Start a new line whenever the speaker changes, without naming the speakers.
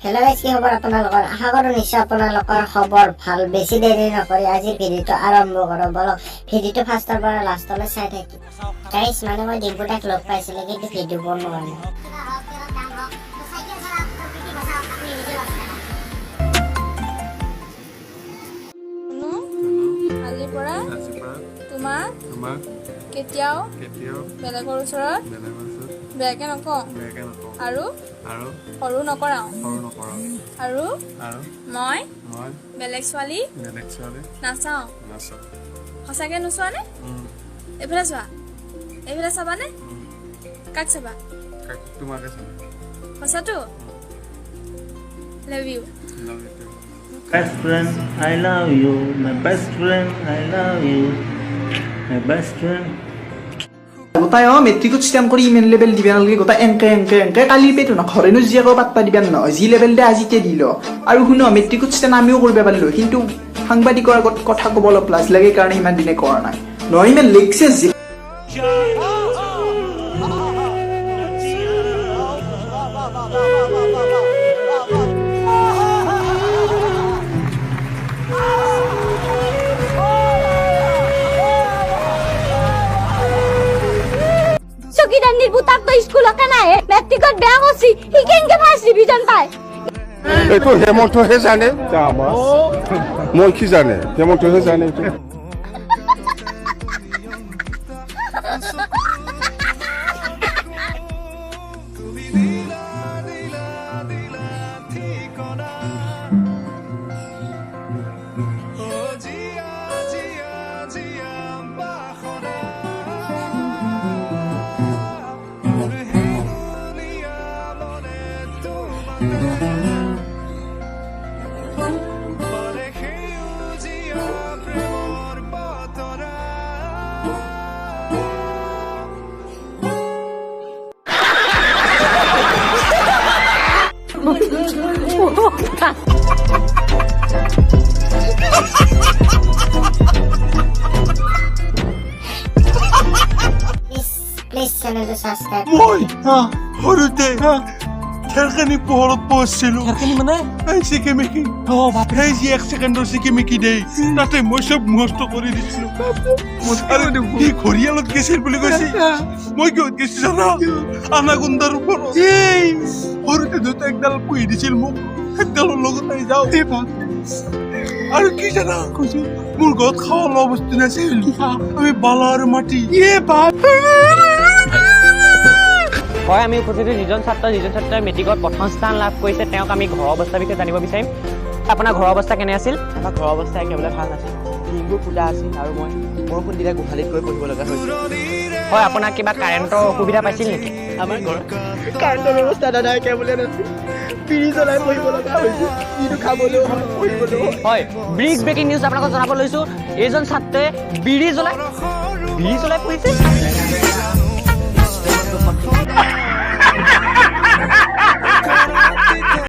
Hello' guys, কি খবৰ আপোনালোকৰ? আশা কৰোঁ নিশ্চয় আপোনালোকৰ খবৰ ভাল। বেছি দেৰি নকৰি আজিৰ ভিডিঅ'টো আৰম্ভ কৰোঁ। বলক ভিডিঅ'টো ফাৰ্ষ্টৰ পৰা লাষ্টলৈ চাই থাকি। গাইজ, মানে মই ডিম্পুদাক লগ পাইছিলোঁ, কিন্তু ভিডিঅ' বনোৱা নাই।
আজিৰ পৰা তোমাক কেতিয়াও বেলেগৰ ওচৰত বেয়াকে নকওঁ আৰু সৰু নকৰাওঁ আৰু মই বেলেগ ছোৱালী নাচাওঁ। সঁচাকে নোচোৱানে? এইফালে চোৱা, এইফালে চাবানে? কাক চাবা? সঁচাটো? Love you.
Best friend, I love you. My best friend, I love you. My best friend.
গোটাই মেট্ৰিকত ষ্টেণ্ড কৰি ইমান লেভেল দিব নালাগে। গোটাই এংকে কালি পেটো ন ঘৰেনো জীয়াকৈ পাত্তা দিবা নহয়। যি লেভেল দে আজিতে দিল আৰু শুন, মেট্ৰিকত ষ্টেণ্ড আমিও কৰিব পাৰিলো, কিন্তু সাংবাদিকৰ আগত কথা ক'ব অলপ লাজ লাগে কাৰণে ইমান দিনে কৰা নাই। নহয় ইমান লেগছে
চকিদানিৰ পুতাক তো স্কুলকে নাহে, মেট্ৰিকত বেয়া কৰিছি, সি কেনেকে ফাৰ্ষ্ট ডিভিজন পায়?
এইটো হেমন্তহে জানে, মই কি জানে, হেমন্তহে জানে এইটো।
প্লিজ চেনেলটো ছাবস্ক্ৰাইব।
মই সৰুতে খেৰখানি পোহৰত পঢ়িছিলো। এই চিকিমিকি সেই যি 1 ছেকেণ্ডৰ চিকিমিকি দেই, তাতে মই চব মুখস্থ কৰি দিছিলো। সি ঘৰিয়ালত গৈছিল বুলি কৈছে। মই কিয় গৈছো জানা? আনাগুণ্ডাৰ ওপৰত সৰুতে দুটা একডাল পুহি দিছিল মোক, একডালৰ লগত আহি যাওঁ। আৰু কি জানা, কৈছো মোৰ ঘৰত খাৱা লোৱা বস্তু নাছিল, আমি বালা আৰু মাটি।
হয়, আমি উপস্থিত যিজন ছাত্ৰই মেট্ৰিকত প্ৰথম স্থান লাভ কৰিছে, তেওঁক আমি ঘৰৰ অৱস্থাৰ বিষয়ে জানিব বিচাৰিম। আপোনাৰ ঘৰৰ অৱস্থা কেনে আছিল?
আমাৰ ঘৰৰ অৱস্থা একেবাৰে ভাল নাছিল। টিংবোৰ ফুটা আছিল আৰু মই বৰষুণ দিলে গোহালিত গৈ পঢ়িব লগা হৈছিল।
হয়, আপোনাৰ কিবা কাৰেণ্টৰ অসুবিধা পাইছিল নেকি?
আমাৰ ঘৰত কাৰেণ্টৰ ব্যৱস্থা দাদা একেবাৰে নাছিল। পিৰি জ্বলাই পঢ়িব লগা হৈছিল, যিটো খাবলৈও হয় পঢ়িবলৈও
হয়, ব্ৰিক ব্ৰেকিং নিউজ আপোনালোকক জনাব লৈছোঁ। এইজন ছাত্ৰই বিড়ি জ্বলাই পঢ়িছে।